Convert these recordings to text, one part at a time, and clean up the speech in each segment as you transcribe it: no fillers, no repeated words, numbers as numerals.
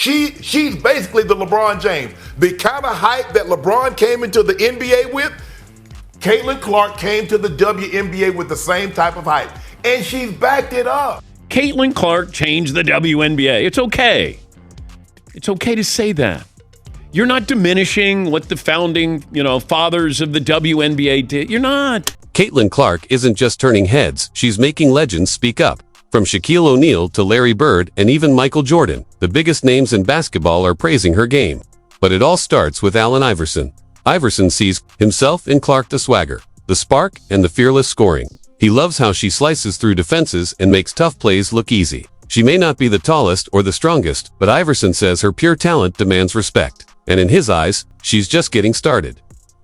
She's basically the LeBron James. The kind of hype that LeBron came into the NBA with, Caitlin Clark came to the WNBA with the same type of hype. And she's backed it up. Caitlin Clark changed the WNBA. It's okay. It's okay to say that. You're not diminishing what the founding, fathers of the WNBA did. You're not. Caitlin Clark isn't just turning heads, she's making legends speak up. From Shaquille O'Neal to Larry Bird and even Michael Jordan, the biggest names in basketball are praising her game. But it all starts with Allen Iverson. Iverson sees himself in Clark the swagger, the spark, and the fearless scoring. He loves how she slices through defenses and makes tough plays look easy. She may not be the tallest or the strongest, but Iverson says her pure talent demands respect. And in his eyes, she's just getting started.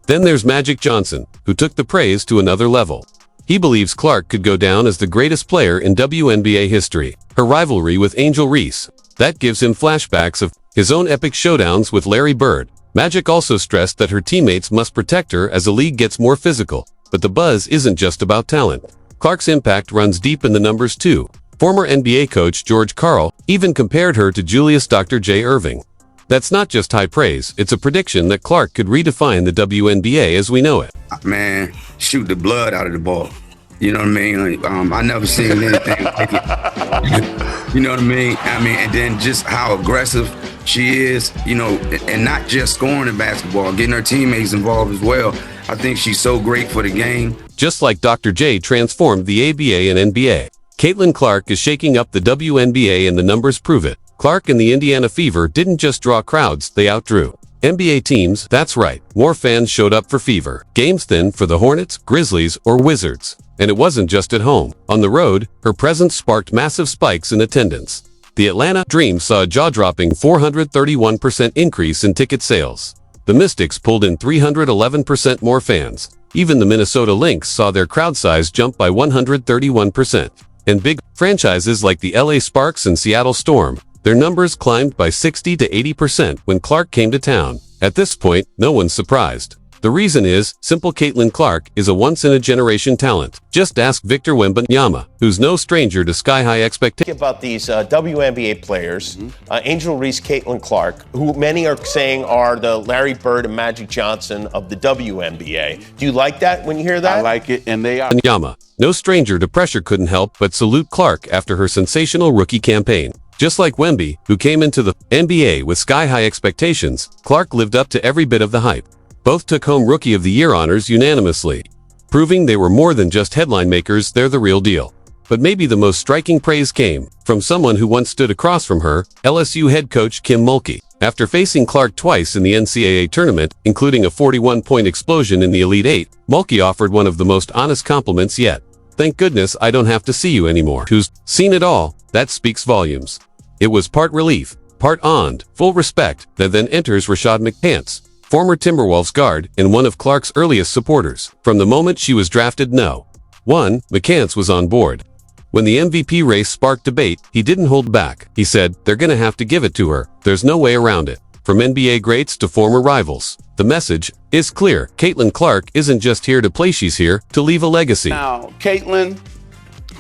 Then there's Magic Johnson, who took the praise to another level. He believes Clark could go down as the greatest player in WNBA history. Her rivalry with Angel Reese, that gives him flashbacks of his own epic showdowns with Larry Bird. Magic also stressed that her teammates must protect her as the league gets more physical. But the buzz isn't just about talent. Clark's impact runs deep in the numbers too. Former NBA coach George Karl even compared her to Julius Dr. J. Irving. That's not just high praise, it's a prediction that Clark could redefine the WNBA as we know it. Man, shoot the blood out of the ball. You know what I mean? I never seen anything like it. You know what I mean? And then just how aggressive she is, and not just scoring in basketball, getting her teammates involved as well. I think she's so great for the game. Just like Dr. J transformed the ABA and NBA, Caitlin Clark is shaking up the WNBA and the numbers prove it. Clark and the Indiana Fever didn't just draw crowds, they outdrew NBA teams. That's right, more fans showed up for Fever games than for the Hornets, Grizzlies, or Wizards. And it wasn't just at home. On the road, her presence sparked massive spikes in attendance. The Atlanta Dream saw a jaw-dropping 431% increase in ticket sales. The Mystics pulled in 311% more fans. Even the Minnesota Lynx saw their crowd size jump by 131%. And big franchises like the LA Sparks and Seattle Storm, their numbers climbed by 60 to 80% when Clark came to town. At this point, no one's surprised. The reason is simple. Caitlin Clark is a once-in-a-generation talent. Just ask Victor Wembanyama, who's no stranger to sky-high expectations. About these WNBA players, Angel Reese, Caitlin Clark, who many are saying are the Larry Bird and Magic Johnson of the WNBA. Do you like that when you hear that? I like it, and they are. Wembanyama, no stranger to pressure, couldn't help but salute Clark after her sensational rookie campaign. Just like Wemby, who came into the NBA with sky-high expectations, Clark lived up to every bit of the hype. Both took home Rookie of the Year honors unanimously, proving they were more than just headline makers, they're the real deal. But maybe the most striking praise came from someone who once stood across from her, LSU head coach Kim Mulkey. After facing Clark twice in the NCAA tournament, including a 41-point explosion in the Elite Eight, Mulkey offered one of the most honest compliments yet. "Thank goodness I don't have to see you anymore." Who's seen it all, that speaks volumes. It was part relief, part awe, full respect. Then enters Rashad McCants, former Timberwolves guard and one of Clark's earliest supporters. From the moment she was drafted, McCants was on board. When the MVP race sparked debate, he didn't hold back. He said, "They're gonna have to give it to her. There's no way around it." From NBA greats to former rivals, the message is clear. Caitlin Clark isn't just here to play, she's here to leave a legacy. Now, Caitlin,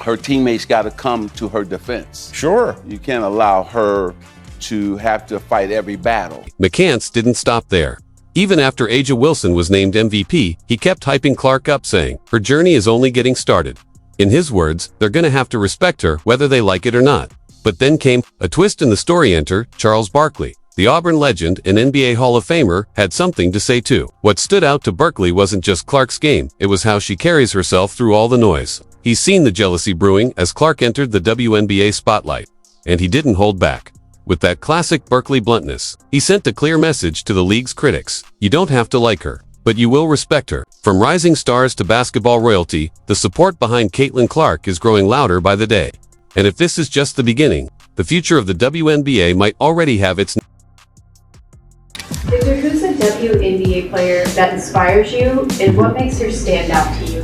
her teammates got to come to her defense. Sure. You can't allow her to have to fight every battle. McCants didn't stop there. Even after A'ja Wilson was named MVP, he kept hyping Clark up, saying, "Her journey is only getting started." In his words, they're gonna have to respect her whether they like it or not. But then came a twist in the story. Enter Charles Barkley. The Auburn legend and NBA Hall of Famer had something to say too. What stood out to Barkley wasn't just Clark's game, it was how she carries herself through all the noise. He's seen the jealousy brewing as Clark entered the WNBA spotlight, and he didn't hold back. With that classic Barkley bluntness, he sent a clear message to the league's critics. You don't have to like her, but you will respect her. From rising stars to basketball royalty, the support behind Caitlin Clark is growing louder by the day. And if this is just the beginning, the future of the WNBA might already have its... Victor, who's a WNBA player that inspires you, and what makes her stand out to you?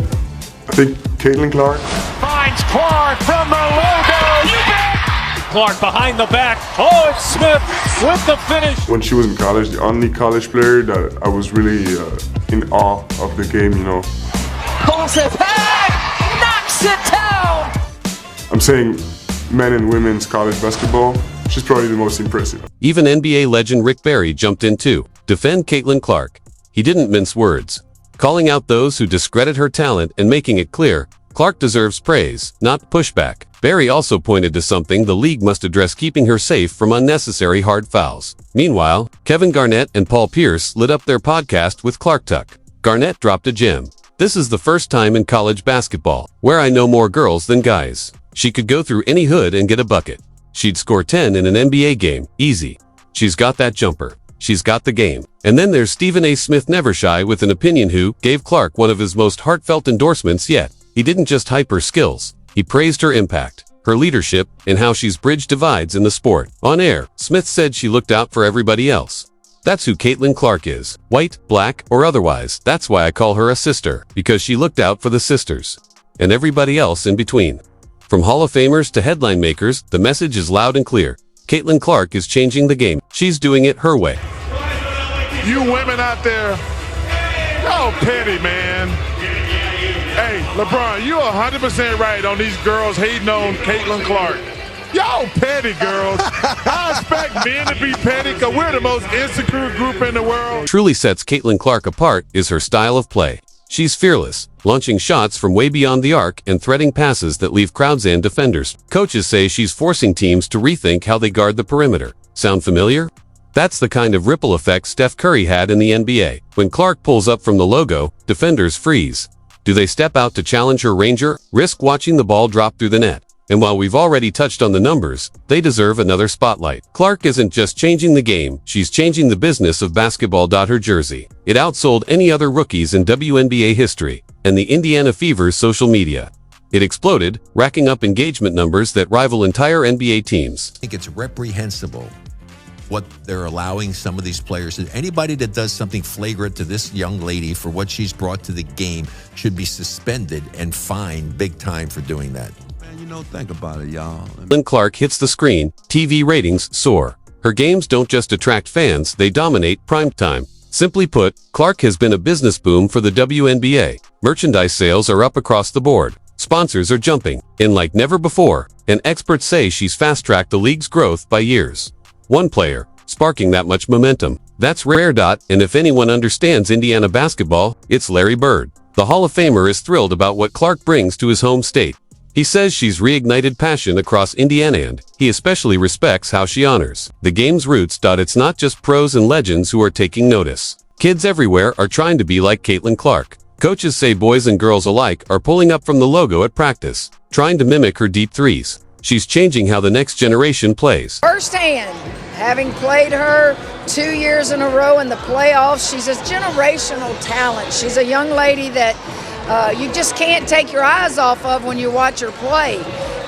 I think Caitlin Clark. Finds Clark from the logo. Clark behind the back. Oh, it's Smith with the finish. When she was in college, the only college player that I was really in awe of the game, Pulls it back, knocks it down. I'm saying men and women's college basketball. she's probably the most impressive. Even NBA legend Rick Barry jumped in to defend Caitlin Clark. He didn't mince words, calling out those who discredit her talent and making it clear Clark deserves praise, not pushback. Barry also pointed to something the league must address, keeping her safe from unnecessary hard fouls. Meanwhile, Kevin Garnett and Paul Pierce lit up their podcast with Clark Tuck. Garnett dropped a gem. "This is the first time in college basketball where I know more girls than guys. She could go through any hood and get a bucket. She'd score 10 in an NBA game, easy. She's got that jumper. She's got the game." And then there's Stephen A. Smith Nevershy with an opinion, who gave Clark one of his most heartfelt endorsements yet. He didn't just hype her skills. He praised her impact, her leadership, and how she's bridged divides in the sport. On air, Smith said she looked out for everybody else. That's who Caitlin Clark is, white, black, or otherwise. That's why I call her a sister, because she looked out for the sisters and everybody else in between. From Hall of Famers to headline makers, the message is loud and clear. Caitlin Clark is changing the game. She's doing it her way. You women out there, y'all petty, man. Hey, LeBron, you're 100% right on these girls hating on Caitlin Clark. Y'all petty, girls. I expect men to be petty because we're the most insecure group in the world. Truly sets Caitlin Clark apart is her style of play. She's fearless, launching shots from way beyond the arc and threading passes that leave crowds and defenders. Coaches say she's forcing teams to rethink how they guard the perimeter. Sound familiar? That's the kind of ripple effect Steph Curry had in the NBA. When Clark pulls up from the logo, defenders freeze. Do they step out to challenge her ranger, risk watching the ball drop through the net? And while we've already touched on the numbers, they deserve another spotlight. Clark isn't just changing the game, she's changing the business of basketball. Her jersey, it outsold any other rookies in WNBA history, and the Indiana Fever's social media. It exploded, racking up engagement numbers that rival entire NBA teams. I think it's reprehensible what they're allowing some of these players. Anybody that does something flagrant to this young lady for what she's brought to the game should be suspended and fined big time for doing that. Man, you know, think about it, y'all. When Clark hits the screen, TV ratings soar. Her games don't just attract fans, they dominate primetime. Simply put, Clark has been a business boom for the WNBA. Merchandise sales are up across the board. Sponsors are jumping in like never before, and experts say she's fast-tracked the league's growth by years. One player, sparking that much momentum. That's rare. And if anyone understands Indiana basketball, it's Larry Bird. The Hall of Famer is thrilled about what Clark brings to his home state. He says she's reignited passion across Indiana, and he especially respects how she honors the game's roots. It's not just pros and legends who are taking notice. Kids everywhere are trying to be like Caitlin Clark. Coaches say boys and girls alike are pulling up from the logo at practice, trying to mimic her deep threes. She's changing how the next generation plays. Firsthand, having played her 2 years in a row in the playoffs, she's a generational talent. She's a young lady that you just can't take your eyes off of when you watch her play.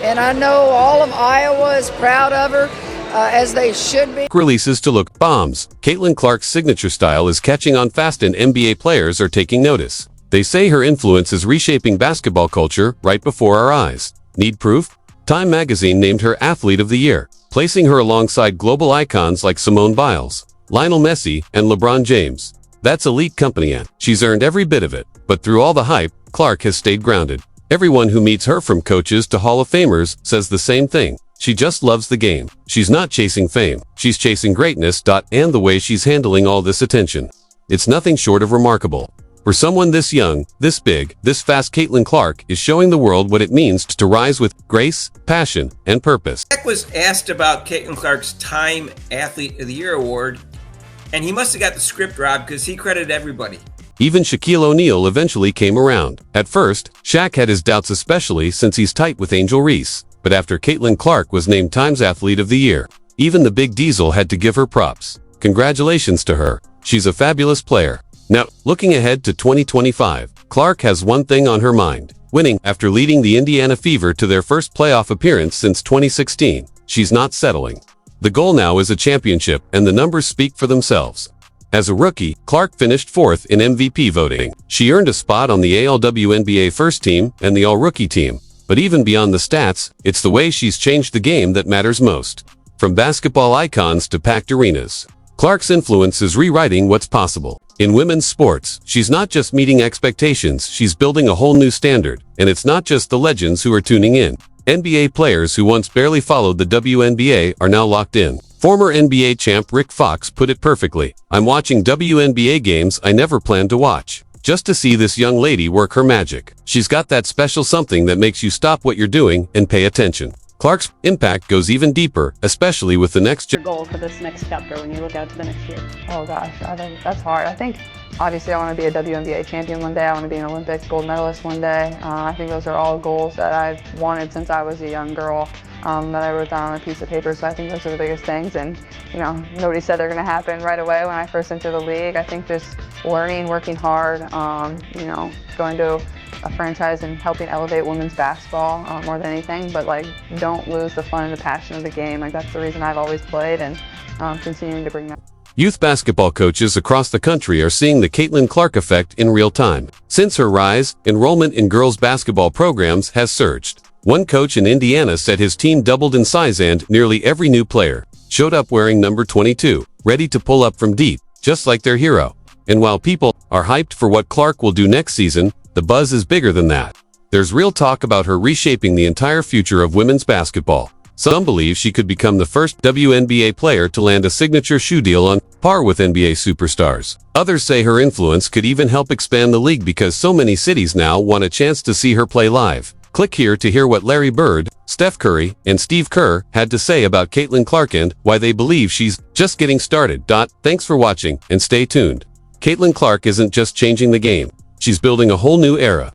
And I know all of Iowa is proud of her, as they should be. Releases to look bombs. Caitlin Clark's signature style is catching on fast, and NBA players are taking notice. They say her influence is reshaping basketball culture right before our eyes. Need proof? Time magazine named her Athlete of the Year, placing her alongside global icons like Simone Biles, Lionel Messi, and LeBron James. That's elite company, and she's earned every bit of it. But through all the hype, Clark has stayed grounded. Everyone who meets her, from coaches to Hall of Famers, says the same thing. She just loves the game. She's not chasing fame. She's chasing greatness. And the way she's handling all this attention, it's nothing short of remarkable. For someone this young, this big, this fast, Caitlin Clark is showing the world what it means to rise with grace, passion, and purpose. Shaq was asked about Caitlin Clark's Time Athlete of the Year award, and he must have got the script robbed because he credited everybody. Even Shaquille O'Neal eventually came around. At first, Shaq had his doubts, especially since he's tight with Angel Reese. But after Caitlin Clark was named Time's Athlete of the Year, even the Big Diesel had to give her props. Congratulations to her. She's a fabulous player. Now, looking ahead to 2025, Clark has one thing on her mind: winning. After leading the Indiana Fever to their first playoff appearance since 2016, she's not settling. The goal now is a championship, and the numbers speak for themselves. As a rookie, Clark finished 4th in MVP voting. She earned a spot on the AL-WNBA first team and the All-Rookie team. But even beyond the stats, it's the way she's changed the game that matters most. From basketball icons to packed arenas, Clark's influence is rewriting what's possible. In women's sports, she's not just meeting expectations, she's building a whole new standard. And it's not just the legends who are tuning in. NBA players who once barely followed the WNBA are now locked in. Former NBA champ Rick Fox put it perfectly. I'm watching WNBA games I never planned to watch, just to see this young lady work her magic. She's got that special something that makes you stop what you're doing and pay attention. Clark's impact goes even deeper, especially with the next goal for this next chapter when you look out to the next year? Oh gosh, I think that's hard. I think obviously I want to be a WNBA champion one day. I want to be an Olympics gold medalist one day. I think those are all goals that I've wanted since I was a young girl, that I wrote down on a piece of paper. So I think those are the biggest things. And nobody said they're going to happen right away when I first entered the league. I think just learning, working hard, going to a franchise and helping elevate women's basketball more than anything, but don't lose the fun and the passion of the game. That's the reason I've always played, and continuing to bring that. Youth basketball coaches across the country are seeing the Caitlin Clark effect in real time. Since her rise, enrollment in girls basketball programs has surged. One coach in Indiana said his team doubled in size and nearly every new player showed up wearing number 22, ready to pull up from deep, just like their hero. And while people are hyped for what Clark will do next season, the buzz is bigger than that. There's real talk about her reshaping the entire future of women's basketball. Some believe she could become the first WNBA player to land a signature shoe deal on par with NBA superstars. Others say her influence could even help expand the league because so many cities now want a chance to see her play live. Click here to hear what Larry Bird, Steph Curry, and Steve Kerr had to say about Caitlin Clark and why they believe she's just getting started. Thanks for watching and stay tuned. Caitlin Clark isn't just changing the game. She's building a whole new era.